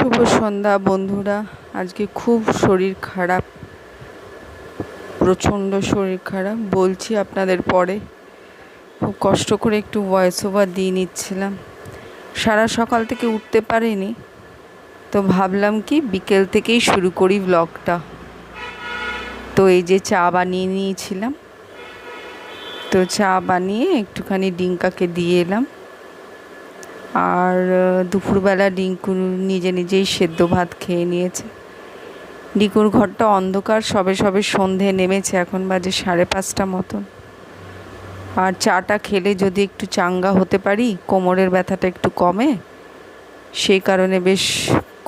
শুভ সন্ধ্যা বন্ধুরা। আজকে খুব শরীর খারাপ, প্রচণ্ড শরীর খারাপ, বলছি আপনাদের পরে। খুব কষ্ট করে একটু ভয়েস ওভার দিয়ে নিচ্ছিলাম। সারা সকাল থেকে উঠতে পারিনি, তো ভাবলাম কি বিকেল থেকেই শুরু করি ব্লগটা। তো এই যে চা বানিয়ে নিয়েছিলাম, তো চা বানিয়ে একটুখানি ডিঙ্কাকে দিয়ে এলাম। আর দুপুরবেলা ডিঙ্কু নিজে নিজেই সেদ্ধ ভাত খেয়ে নিয়েছে। ডিঙ্কুর ঘরটা অন্ধকার, সবে সবে সন্ধে নেমেছে, এখন বাজে 5:30 মতন। আর চাটা খেলে যদি একটু চাঙ্গা হতে পারি, কোমরের ব্যথাটা একটু কমে, সেই কারণে বেশ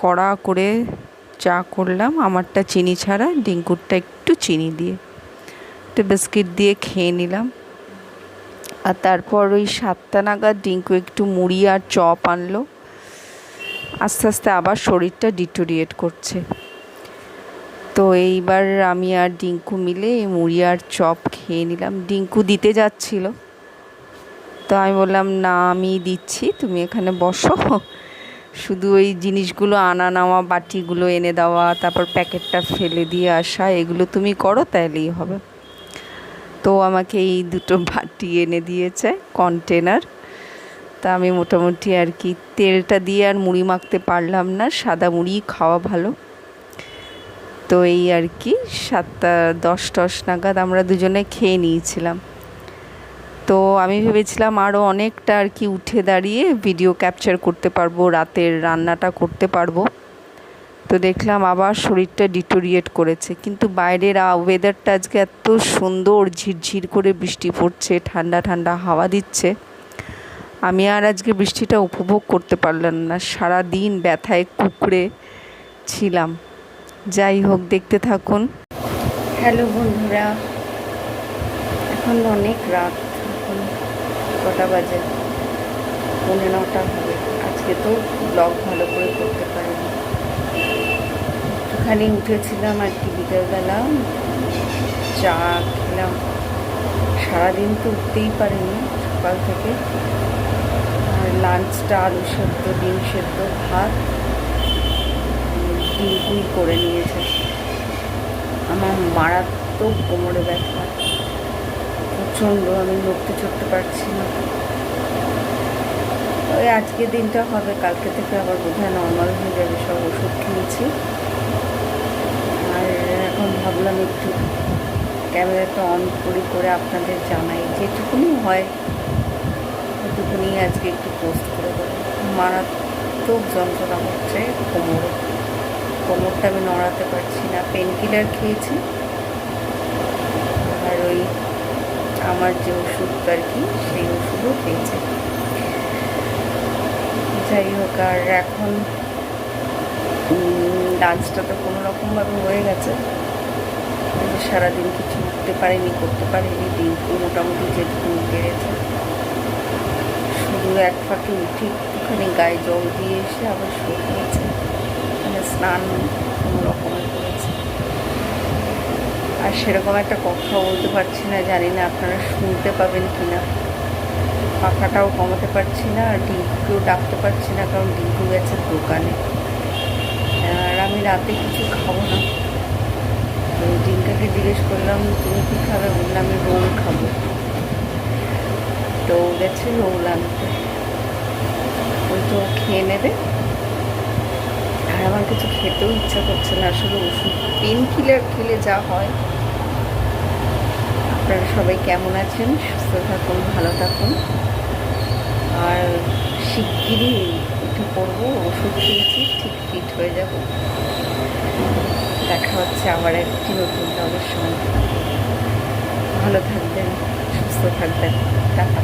কড়া করে চা করলাম। আমারটা চিনি ছাড়া, ডিঙ্কুরটা একটু চিনি দিয়ে, একটু বিস্কিট দিয়ে খেয়ে নিলাম। আর তারপর ওই 7টা নাগাদ ডিঙ্কু একটু মুড়ি আর চপ আনলো। আস্তে আস্তে আবার শরীরটা ডিটোরিয়েট করছে। তো এইবার আমি আর ডিঙ্কু মিলে এই মুড়ি আর চপ খেয়ে নিলাম। ডিঙ্কু দিতে যাচ্ছিল, তো আমি বললাম না, আমি দিচ্ছি, তুমি এখানে বসো, শুধু ওই জিনিসগুলো আনা নেওয়া, বাটিগুলো এনে দেওয়া, তারপর প্যাকেটটা ফেলে দিয়ে আসা, এগুলো তুমি করো, তাইলেই হবে। তো আমাকে এই দুটো বাটি এনে দিয়েছে, কন্টেনার। তা আমি মোটামুটি আর কি তেলটা দিয়ে আর মুড়ি মাখতে পারলাম না, সাদা মুড়ি খাওয়া ভালো। তো এই আর কি 7:10 নাগাদ আমরা দুজনে খেয়ে নিয়েছিলাম। তো আমি ভেবেছিলাম আরও অনেকটা আর কি উঠে দাঁড়িয়ে ভিডিও ক্যাপচার করতে পারবো, রাতের রান্নাটা করতে পারবো। তো দেখলাম আবার শরীরটা ডিটোরিয়েট করেছে। কিন্তু বাইরের ওয়েদারটা আজকে এত সুন্দর, ঝিরঝির করে বৃষ্টি পড়ছে, ঠান্ডা ঠান্ডা হাওয়া দিচ্ছে। আমি আর আজকে বৃষ্টিটা উপভোগ করতে পারলাম না, সারা দিন ব্যথায় কুঁকড়ে ছিলাম। যাই হোক, দেখতে থাকুন। হ্যালো বন্ধুরা, এখন অনেক রাত, এখন কটা বাজে, 9:15 হবে। আজকে তো ব্লগ ভালো করে করতে পারিনি, একটুখানি উঠেছিলাম আর কি বিকেলবেলা, চা খেলাম। সারাদিন তো উঠতেই পারিনি সকাল থেকে। আর লাঞ্চটা আলু সেদ্ধ, ডিম সেদ্ধ, ভাত ডিঙ্কুই করে নিয়েছে। আমার মারাত্মক কোমরে ব্যথা, প্রচণ্ড, আমি নড়তে চড়তে পারছি না। ওই আজকের দিনটা হবে, কালকে থেকে আবার বোধহয় নর্মাল হয়ে যাবে। সব ওষুধ খেয়েছি। আর এখন ভাবলাম একটু ক্যামেরাটা অন করে আপনাদের জানাই, যেটুকুনি হয় ওটুকুনি আজকে একটু পোস্ট করে দেবো। মারাত্মক যন্ত্রণা হচ্ছে কোমরটা আমি নড়াতে পারছি না। পেন কিলার খেয়েছি, আর ওই আমার যে ওষুধ আর কি, সেই ওষুধও খেয়েছি। যাই হোক, আর এখন লাঞ্চটা তো কোনো রকমভাবে হয়ে গেছে। সারাদিন কিছু উঠতে পারিনি, করতে পারিনি। ডিঙ্কু মোটামুটি যেটুকু পেরেছে, শুধু এক ফাঁকে উঠে একটুখানি গায়ে জল দিয়ে এসে আবার শুয়ে গেছে, মানে স্নান কোনো রকমের করেছে। আর সেরকম একটা কথা বলতে পারছি না, জানি না আপনারা শুনতে পাবেন কি না। পাখাটাও কমাতে পারছি না, আর ডিঙ্কুকেও ডাকতে পারছি না, কারণ ডিঙ্কু গেছে দোকানে। আর আমি রাতে কিছু খাবো না। তো ডিঙ্কাকে জিজ্ঞেস করলাম তুমি কী খাবে, বললাম আমি রোল খাবো। তো গেছে রোল আনতে, ওই তো খেয়ে নেবে। আর আমার কিছু খেতেও ইচ্ছা করছে না আসলে। ওষুধ পেন কিলার খেলে যা হয়। আপনারা সবাই কেমন আছেন? সুস্থ থাকুন, ভালো থাকুন। আর শিগগিরই উঠে পড়বো, ওষুধ খেয়েছি, ঠিক ফিট হয়ে যাব। দেখা হচ্ছে আবার একটি নতুন ব্লগের সঙ্গে। ভালো থাকবেন, সুস্থ থাকবেন, টাটা।